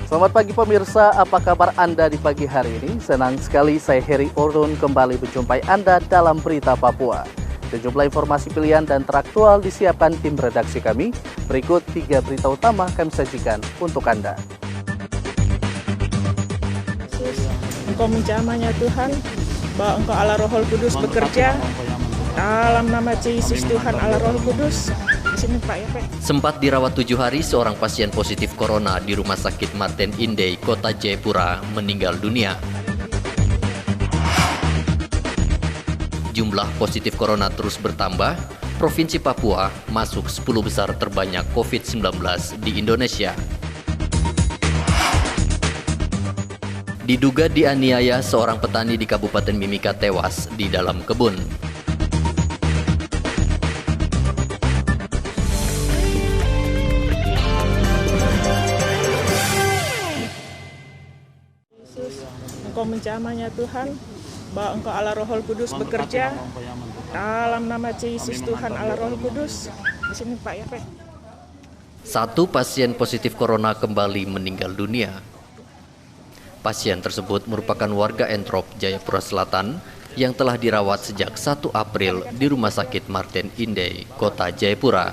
Selamat pagi pemirsa, apa kabar Anda di pagi hari ini? Senang sekali saya Heri Orun kembali menjumpai Anda dalam Berita Papua. Sejumlah informasi pilihan dan teraktual disiapkan tim redaksi kami. Berikut 3 berita utama kami sajikan untuk Anda. Engkau menjamahnya Tuhan, bahwa Engkau Allah Roh Kudus bekerja dalam nama Yesus Tuhan Allah Roh Kudus. Di sini Pak ya Pak. Sempat dirawat 7 hari, seorang pasien positif corona di Rumah Sakit Martin Inday, Kota Jayapura, meninggal dunia. Jumlah positif corona terus bertambah. Provinsi Papua masuk 10 besar terbanyak COVID-19 di Indonesia. Diduga dianiaya, seorang petani di Kabupaten Mimika tewas di dalam kebun. Engkau menjamahnya Tuhan, bahwa Engkau Allah Roh Kudus bekerja dalam nama Yesus Tuhan Allah Roh Kudus. Di sini Pak ya Pak. 1 pasien positif corona kembali meninggal dunia. Pasien tersebut merupakan warga Entrop, Jayapura Selatan yang telah dirawat sejak 1 April di Rumah Sakit Martin Inday, Kota Jayapura.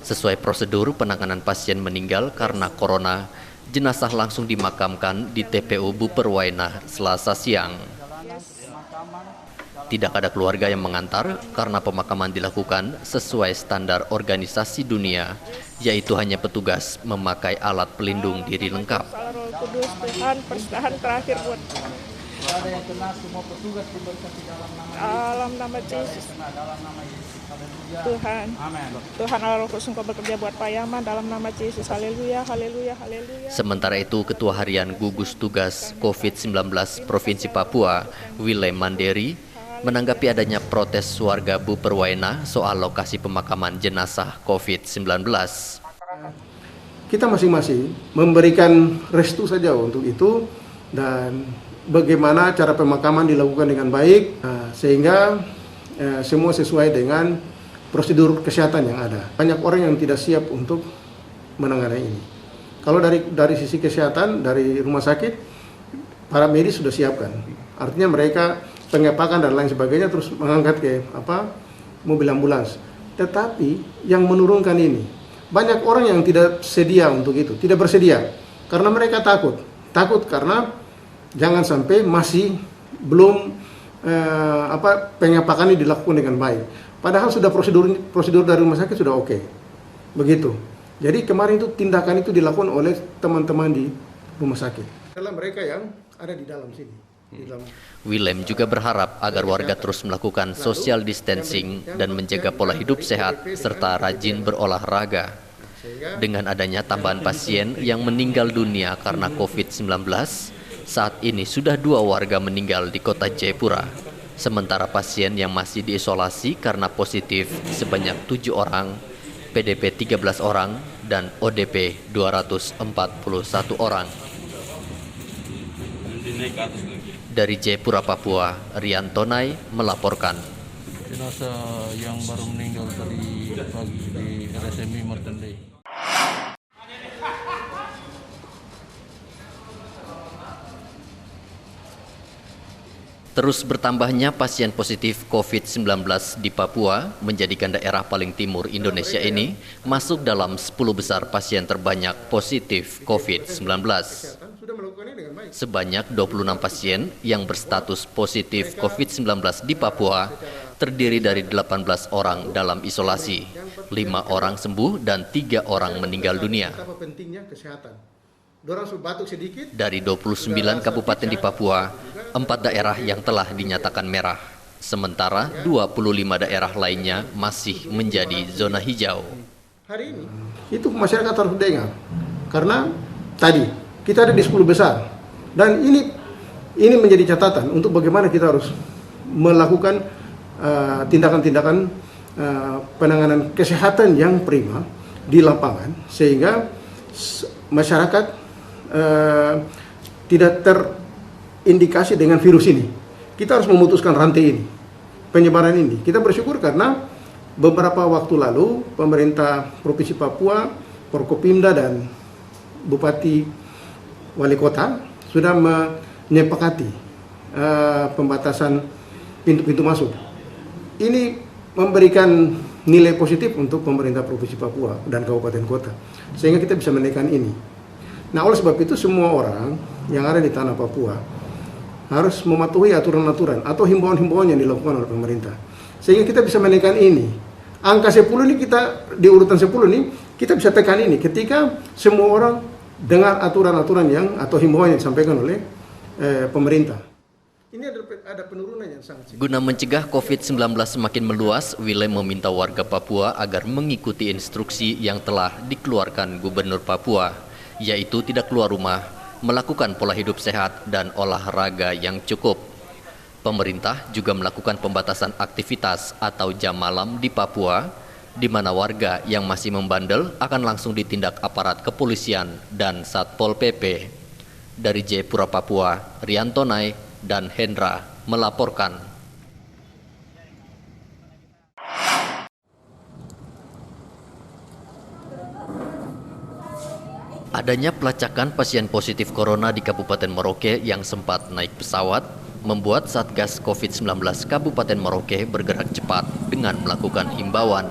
Sesuai prosedur penanganan pasien meninggal karena corona, jenazah langsung dimakamkan di TPU Buperwainah Selasa siang. Tidak ada keluarga yang mengantar karena pemakaman dilakukan sesuai standar organisasi dunia, yaitu hanya petugas memakai alat pelindung diri lengkap. Kudus Tuhan, persembahan terakhir buat dalam nama Yesus Tuhan. Tuhan Allah Roh Kudus Engkau bekerja buat Pak Yaman dalam nama Yesus. Haleluya, haleluya, haleluya. Sementara itu, Ketua Harian Gugus Tugas COVID-19 Provinsi Papua, Willem Manderi, menanggapi adanya protes warga Buperwainah soal lokasi pemakaman jenazah COVID-19. Kita masing-masing memberikan restu saja untuk itu dan bagaimana cara pemakaman dilakukan dengan baik sehingga semua sesuai dengan prosedur kesehatan yang ada. Banyak orang yang tidak siap untuk menangani ini. Kalau dari sisi kesehatan, dari rumah sakit, para medis sudah siapkan. Artinya mereka pengepakan dan lain sebagainya terus mengangkat ke mobil ambulans. Tetapi yang menurunkan ini, banyak orang yang tidak sedia untuk itu, tidak bersedia karena mereka takut karena jangan sampai masih belum pengepakan ini dilakukan dengan baik. Padahal sudah prosedur dari rumah sakit sudah oke. Begitu. Jadi kemarin itu tindakan itu dilakukan oleh teman-teman di rumah sakit. Adalah mereka yang ada di dalam sini. Willem juga berharap agar warga terus melakukan social distancing dan menjaga pola hidup sehat serta rajin berolahraga. Dengan adanya tambahan pasien yang meninggal dunia karena COVID-19, saat ini sudah 2 warga meninggal di Kota Jayapura. Sementara pasien yang masih diisolasi karena positif sebanyak 7 orang, PDP 13 orang, dan ODP 241 orang. Dari Jayapura, Papua, Rian Tonai melaporkan. Jenazah yang baru meninggal tadi pagi di RSMI Martin Day. Terus bertambahnya pasien positif COVID-19 di Papua menjadikan daerah paling timur Indonesia ini masuk dalam 10 besar pasien terbanyak positif COVID-19. Sebanyak 26 pasien yang berstatus positif COVID-19 di Papua terdiri dari 18 orang dalam isolasi, 5 orang sembuh dan 3 orang meninggal dunia. Dari 29 kabupaten di Papua, 4 daerah yang telah dinyatakan merah, sementara 25 daerah lainnya masih menjadi zona hijau. Hari ini, itu masyarakat harus dengar, karena tadi kita ada di 10 besar, dan ini menjadi catatan untuk bagaimana kita harus melakukan tindakan-tindakan penanganan kesehatan yang prima di lapangan, sehingga masyarakat tidak terindikasi dengan virus ini. Kita harus memutuskan rantai ini, penyebaran ini. Kita bersyukur karena beberapa waktu lalu pemerintah Provinsi Papua, Forkopimda dan Bupati wali kota sudah menyepakati pembatasan pintu-pintu masuk. Ini memberikan nilai positif untuk pemerintah Provinsi Papua dan kabupaten kota, sehingga kita bisa menaikkan ini. Nah, oleh sebab itu semua orang yang ada di tanah Papua harus mematuhi aturan-aturan atau himbauan-himbauan yang dilakukan oleh pemerintah, sehingga kita bisa menaikkan ini. Angka 10 ini kita di urutan 10 ini kita bisa tekan ini ketika semua orang dengar aturan-aturan yang atau himbauan yang disampaikan oleh pemerintah. Ini ada penurunan yang sangat signifikan. Guna mencegah COVID-19 semakin meluas, Willem meminta warga Papua agar mengikuti instruksi yang telah dikeluarkan Gubernur Papua, yaitu tidak keluar rumah, melakukan pola hidup sehat, dan olahraga yang cukup. Pemerintah juga melakukan pembatasan aktivitas atau jam malam di Papua, di mana warga yang masih membandel akan langsung ditindak aparat kepolisian dan Satpol PP. Dari Jayapura, Papua, Rianto Nai dan Hendra melaporkan. Adanya pelacakan pasien positif corona di Kabupaten Merauke yang sempat naik pesawat membuat Satgas COVID-19 Kabupaten Merauke bergerak cepat dengan melakukan himbauan.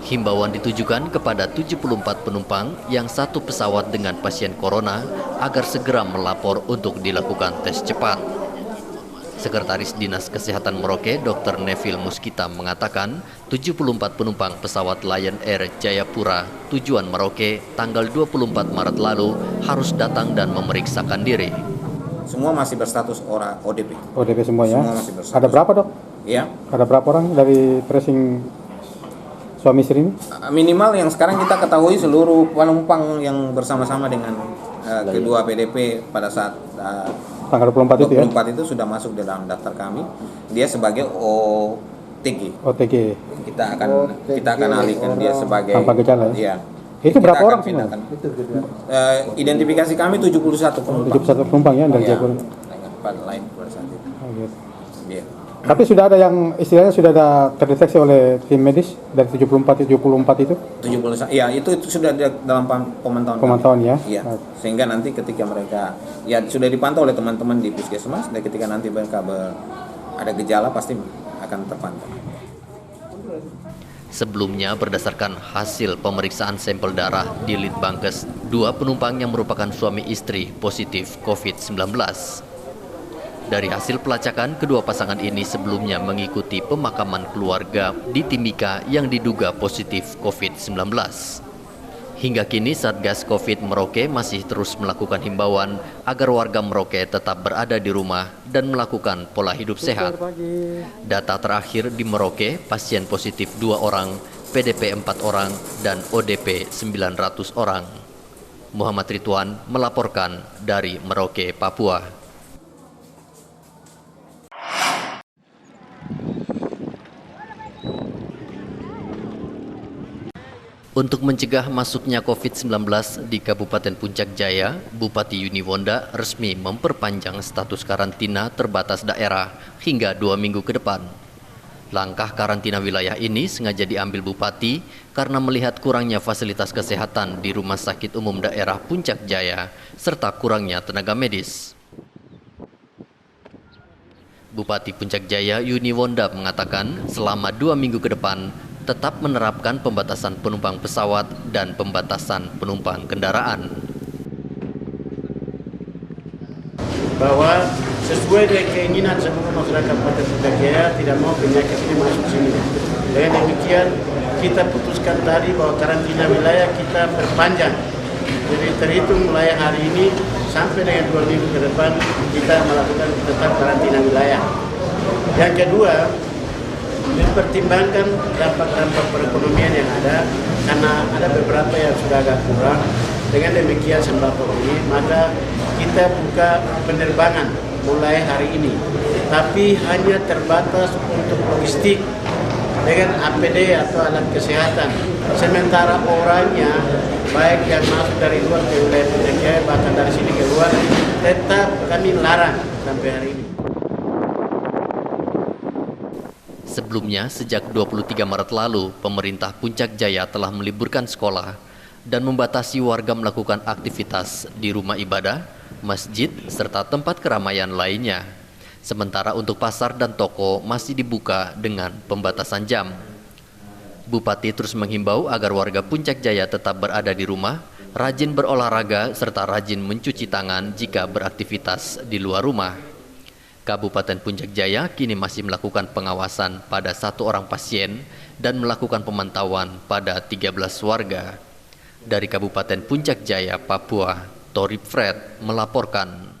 Himbauan ditujukan kepada 74 penumpang yang satu pesawat dengan pasien corona agar segera melapor untuk dilakukan tes cepat. Sekretaris Dinas Kesehatan Merauke, Dr. Neville Muskita mengatakan 74 penumpang pesawat Lion Air Jayapura tujuan Merauke tanggal 24 Maret lalu harus datang dan memeriksakan diri. Semua masih berstatus orang ODP. ODP semuanya? Semua masih berstatus. Ada berapa, Dok? Iya. Ada berapa orang dari tracing suami istri ini? Minimal yang sekarang kita ketahui seluruh penumpang yang bersama-sama dengan kedua PDP pada saat tanggal 24 itu ya? 24 itu sudah masuk dalam daftar kami. Dia sebagai OTG. OTG. Kita akan alihkan dia sebagai tanpa gejala ya? Iya. Itu Kita berapa akan orang semua? pindahkan. Identifikasi kami 71 penumpang. 71 penumpang ya dari Iya, Jayapura. dengan empat lain pada saat itu. Oh, gitu. Iya. Tapi sudah ada yang istilahnya sudah ada terdeteksi oleh tim medis dari 74 itu? 70, iya itu sudah dalam pemantauan kami. Ya? Iya. Sehingga nanti ketika mereka ya sudah dipantau oleh teman-teman di puskesmas, dan ketika nanti mereka ada gejala pasti akan terpantau. Sebelumnya berdasarkan hasil pemeriksaan sampel darah di Litbangkes, 2 penumpang yang merupakan suami istri positif COVID-19. Dari hasil pelacakan, kedua pasangan ini sebelumnya mengikuti pemakaman keluarga di Timika yang diduga positif COVID-19. Hingga kini Satgas COVID Merauke masih terus melakukan himbauan agar warga Merauke tetap berada di rumah dan melakukan pola hidup sehat. Data terakhir di Merauke, pasien positif 2 orang, PDP 4 orang, dan ODP 900 orang. Muhammad Ridwan melaporkan dari Merauke, Papua. Untuk mencegah masuknya COVID-19 di Kabupaten Puncak Jaya, Bupati Yuni Wonda resmi memperpanjang status karantina terbatas daerah hingga 2 minggu ke depan. Langkah karantina wilayah ini sengaja diambil Bupati karena melihat kurangnya fasilitas kesehatan di Rumah Sakit Umum Daerah Puncak Jaya serta kurangnya tenaga medis. Bupati Puncak Jaya Yuni Wonda mengatakan selama 2 minggu ke depan tetap menerapkan pembatasan penumpang pesawat dan pembatasan penumpang kendaraan. Bahwa sesuai dengan keinginan seluruh masyarakat Kabupaten Puncak Jaya tidak mau penyakit ini masuk sini. Dengan demikian kita putuskan tadi bahwa karantina wilayah kita perpanjang. Jadi terhitung mulai hari ini sampai dengan 2 minggu ke depan kita melakukan tetap karantina wilayah. Yang kedua, dipertimbangkan dampak-dampak perekonomian yang ada, karena ada beberapa yang sudah agak kurang. Dengan demikian sembako ini, maka kita buka penerbangan mulai hari ini, tapi hanya terbatas untuk logistik dengan APD atau alat kesehatan. Sementara orangnya, baik yang masuk dari luar ke wilayah Puncak Jaya, bahkan dari sini ke luar, tetap kami larang sampai hari ini. Sebelumnya, sejak 23 Maret lalu, pemerintah Puncak Jaya telah meliburkan sekolah. dan membatasi warga melakukan aktivitas di rumah ibadah, masjid, serta tempat keramaian lainnya. Sementara untuk pasar dan toko masih dibuka dengan pembatasan jam. Bupati terus menghimbau agar warga Puncak Jaya tetap berada di rumah, rajin berolahraga, serta rajin mencuci tangan jika beraktivitas di luar rumah. Kabupaten Puncak Jaya kini masih melakukan pengawasan pada 1 orang pasien dan melakukan pemantauan pada 13 warga. Dari Kabupaten Puncak Jaya, Papua, Torip Fred melaporkan.